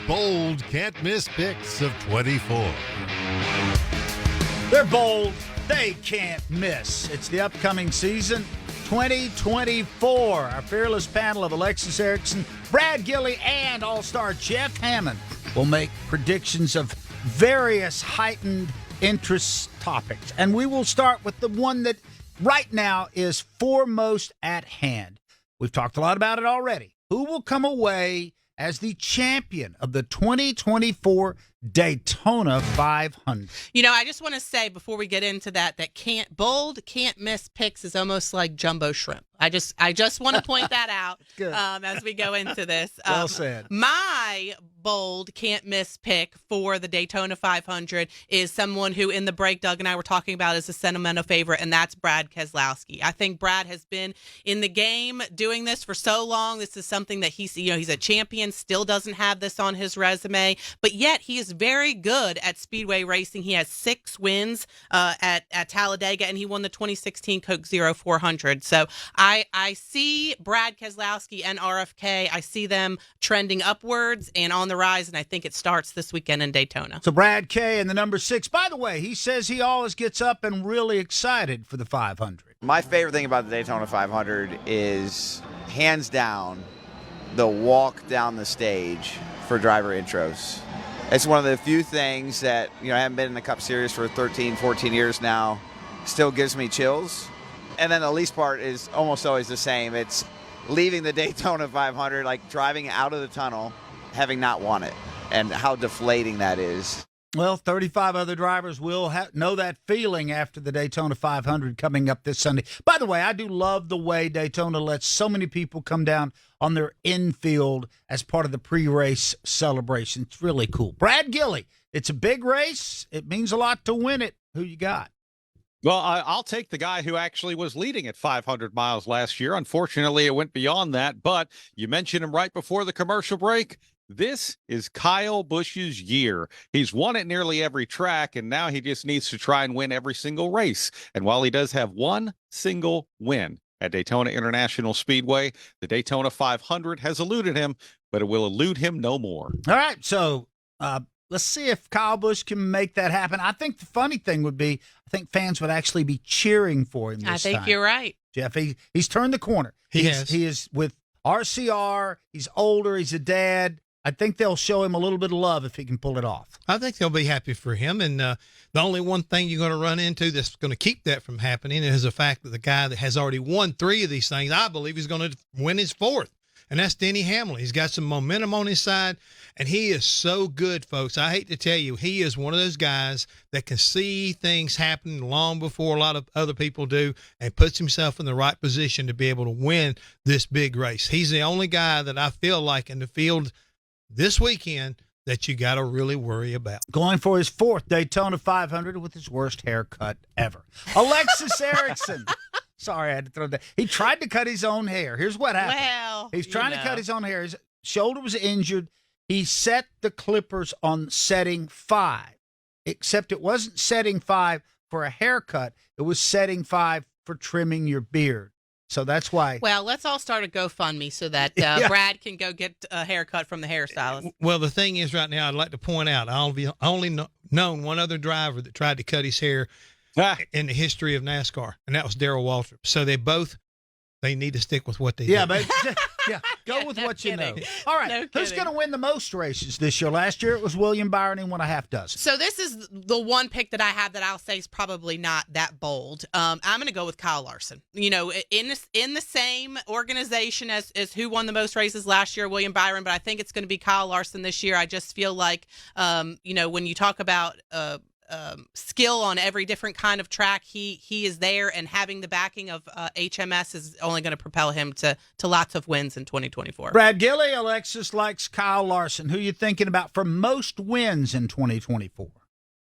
bold, can't-miss picks of 24. They're bold. They can't miss. It's the upcoming season, 2024. Our fearless panel of Alexis Erickson, Brad Gilly, and All-Star Jeff Hammond will make predictions of various heightened interest topics. And we will start with the one that right now is foremost at hand. We've talked a lot about it already. Who will come away as the champion of the 2024 Daytona 500? You know, I just want to say before we get into that bold, can't miss picks is almost like jumbo shrimp. I just want to point that out as we go into this. Well said. My bold, can't miss pick for the Daytona 500 is someone who in the break Doug and I were talking about as a sentimental favorite, and that's Brad Keselowski. I think Brad has been in the game doing this for so long. This is something that he's a champion, still doesn't have this on his resume, but yet he is very good at speedway racing. He has 6 wins at Talladega, and he won the 2016 Coke Zero 400. So I see Brad Keselowski and RFK. I see them trending upwards and on the rise, and I think it starts this weekend in Daytona. So Brad K and the number 6. By the way, he says he always gets up and really excited for the 500. My favorite thing about the Daytona 500 is, hands down, the walk down the stage for driver intros. It's one of the few things that, I haven't been in the Cup Series for 13, 14 years now, still gives me chills. And then the least part is almost always the same. It's leaving the Daytona 500, like driving out of the tunnel, having not won it, and how deflating that is. Well, 35 other drivers will know that feeling after the Daytona 500 coming up this Sunday. By the way, I do love the way Daytona lets so many people come down on their infield as part of the pre-race celebration. It's really cool. Brad Gilly, it's a big race. It means a lot to win it. Who you got? Well, I'll take the guy who actually was leading at 500 miles last year. Unfortunately, it went beyond that, but you mentioned him right before the commercial break. This is Kyle Busch's year. He's won at nearly every track, and now he just needs to try and win every single race. And while he does have one single win at Daytona International Speedway, the Daytona 500 has eluded him, but it will elude him no more. All right, so let's see if Kyle Busch can make that happen. I think the funny thing would be, I think fans would actually be cheering for him this time. I think you're right. Jeff, he's turned the corner. He is with RCR. He's older. He's a dad. I think they'll show him a little bit of love if he can pull it off. I think they'll be happy for him. And the only one thing you're going to run into that's going to keep that from happening is the fact that the guy that has already won 3 of these things, I believe he's going to win his 4th. And that's Denny Hamlin. He's got some momentum on his side, and he is so good, folks. I hate to tell you, he is one of those guys that can see things happening long before a lot of other people do and puts himself in the right position to be able to win this big race. He's the only guy that I feel like in the field this weekend that you got to really worry about. Going for his 4th Daytona 500 with his worst haircut ever. Alexis Erickson. Sorry, I had to throw that. He tried to cut his own hair. Here's what happened. Well, he's trying to cut his own hair. His shoulder was injured. He set the clippers on setting 5, except it wasn't setting 5 for a haircut. It was setting 5 for trimming your beard. So that's why. Well, let's all start a GoFundMe so that Brad can go get a haircut from the hairstylist. Well, the thing is right now, I'd like to point out, I only known one other driver that tried to cut his hair in the history of NASCAR, and that was Darrell Waltrip. So they need to stick with what they do. But go with what you know. All right, who's going to win the most races this year? Last year it was William Byron. He won a half dozen. So this is the one pick that I have that I'll say is probably not that bold. I'm going to go with Kyle Larson. In the same organization as who won the most races last year, William Byron, but I think it's going to be Kyle Larson this year. I just feel like, when you talk about skill on every different kind of track, he is there, and having the backing of HMS is only going to propel him to lots of wins in 2024. Brad Gilly, Alexis likes Kyle Larson. Who are you thinking about for most wins in 2024?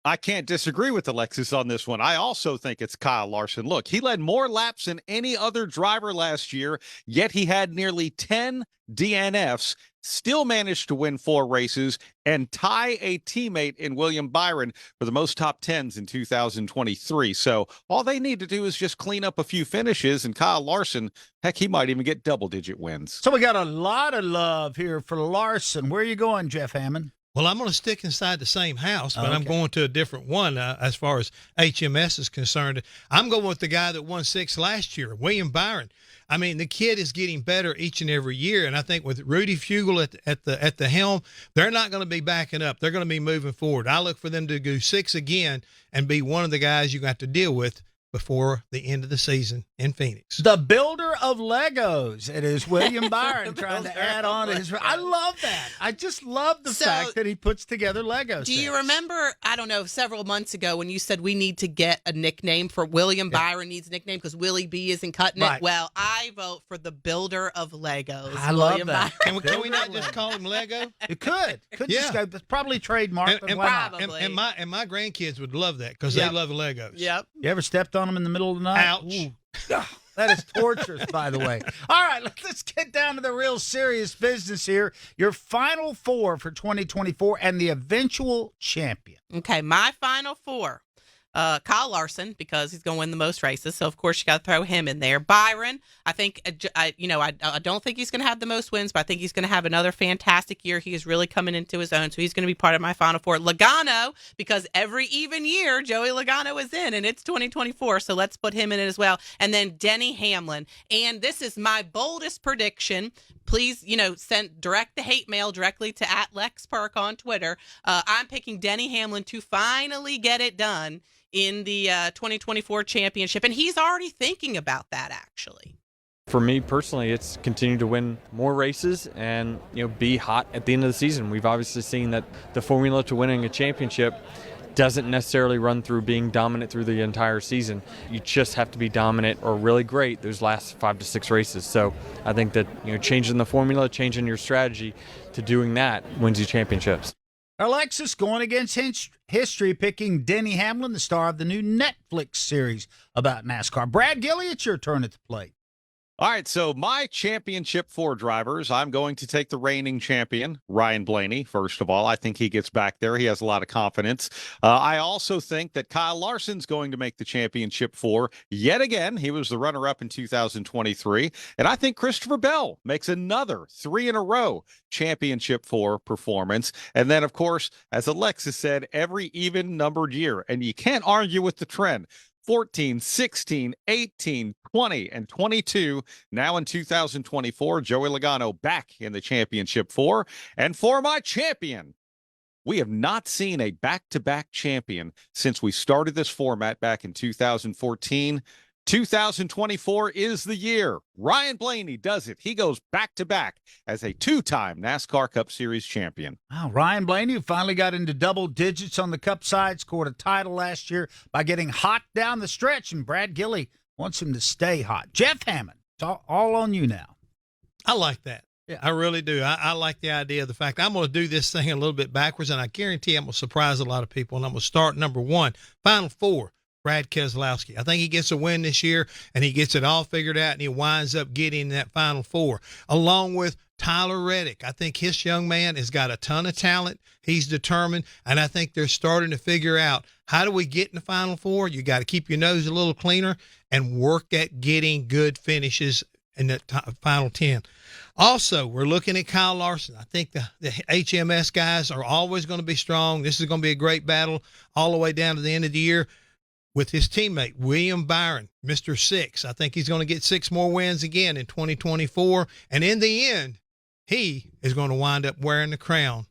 I can't disagree with Alexis on this one. I also think it's Kyle Larson. Look, he led more laps than any other driver last year, yet he had nearly 10 DNFs still managed to win 4 races and tie a teammate in William Byron for the most top 10s in 2023. So all they need to do is just clean up a few finishes, and Kyle Larson, heck, he might even get double-digit wins. So we got a lot of love here for Larson. Where are you going, Jeff Hammond? Well, I'm going to stick inside the same house, but Okay. I'm going to a different one as far as HMS is concerned. I'm going with the guy that won 6 last year, William Byron. I mean, the kid is getting better each and every year, and I think with Rudy Fugel at the helm, they're not going to be backing up. They're going to be moving forward. I look for them to do 6 again and be one of the guys you got to deal with before the end of the season in Phoenix. The builder of Legos. It is William Byron trying to add on to his. I love that. I just love the fact that he puts together Legos. Do you remember, I don't know, several months ago when you said we need to get a nickname for William Byron needs a nickname because Willie B isn't cutting Right. it? Well, I vote for the builder of Legos. I love William that. Byron. Can we not just call him Lego? It could. Just go, it's probably trademarked. And, why not? Probably. and my grandkids would love that because Yep. they love Legos. Yep. You ever stepped on them in the middle of the night? Ouch. Ooh. That is torturous, by the way. All right, let's get down to the real serious business here. Your final 4 for 2024 and the eventual champion. Okay, my final 4. Kyle Larson, because he's going to win the most races, so of course you got to throw him in there. Byron, I think, I don't think he's going to have the most wins, but I think he's going to have another fantastic year. He is really coming into his own, so he's going to be part of my final 4. Logano, because every even year Joey Logano is in, and it's 2024, so let's put him in it as well. And then Hamlin, and this is my boldest prediction. Please, direct the hate mail directly to @LexPerk on Twitter. I'm picking Denny Hamlin to finally get it done in the 2024 championship, and he's already thinking about that, actually. For me personally, it's continue to win more races and be hot at the end of the season. We've obviously seen that the formula to winning a championship doesn't necessarily run through being dominant through the entire season. You just have to be dominant or really great those last 5 to 6 races. So I think that changing the formula, changing your strategy to doing that wins you championships. Alexis going against history, picking Denny Hamlin, the star of the new Netflix series about NASCAR. Brad Gilly, it's your turn at the plate. All right, so my championship 4 drivers, I'm going to take the reigning champion, Ryan Blaney, first of all. I think he gets back there. He has a lot of confidence. I also think that Kyle Larson's going to make the championship 4 yet again. He was the runner-up in 2023. And I think Christopher Bell makes another 3 in a row championship 4 performance. And then, of course, as Alexis said, every even-numbered year. And you can't argue with the trend. 14, 16, 18, 20, and 22. Now in 2024, Joey Logano back in the championship 4. And for my champion, we have not seen a back-to-back champion since we started this format back in 2014. 2024 is the year. Ryan Blaney does it. He goes back-to-back as a 2-time NASCAR Cup Series champion. Wow, Ryan Blaney, who finally got into double digits on the Cup side, scored a title last year by getting hot down the stretch, and Brad Gilly wants him to stay hot. Jeff Hammond, it's all on you now. I like that. Yeah. I really do. I like the idea of the fact I'm going to do this thing a little bit backwards, and I guarantee I'm going to surprise a lot of people, and I'm going to start number 1, final 4. Brad Keselowski. I think he gets a win this year, and he gets it all figured out, and he winds up getting that final 4, along with Tyler Reddick. I think his young man has got a ton of talent. He's determined, and I think they're starting to figure out, how do we get in the final 4? You got to keep your nose a little cleaner and work at getting good finishes in the final 10. Also, we're looking at Kyle Larson. I think the HMS guys are always going to be strong. This is going to be a great battle all the way down to the end of the year. With his teammate, William Byron, Mr. 6. I think he's going to get 6 more wins again in 2024. And in the end, he is going to wind up wearing the crown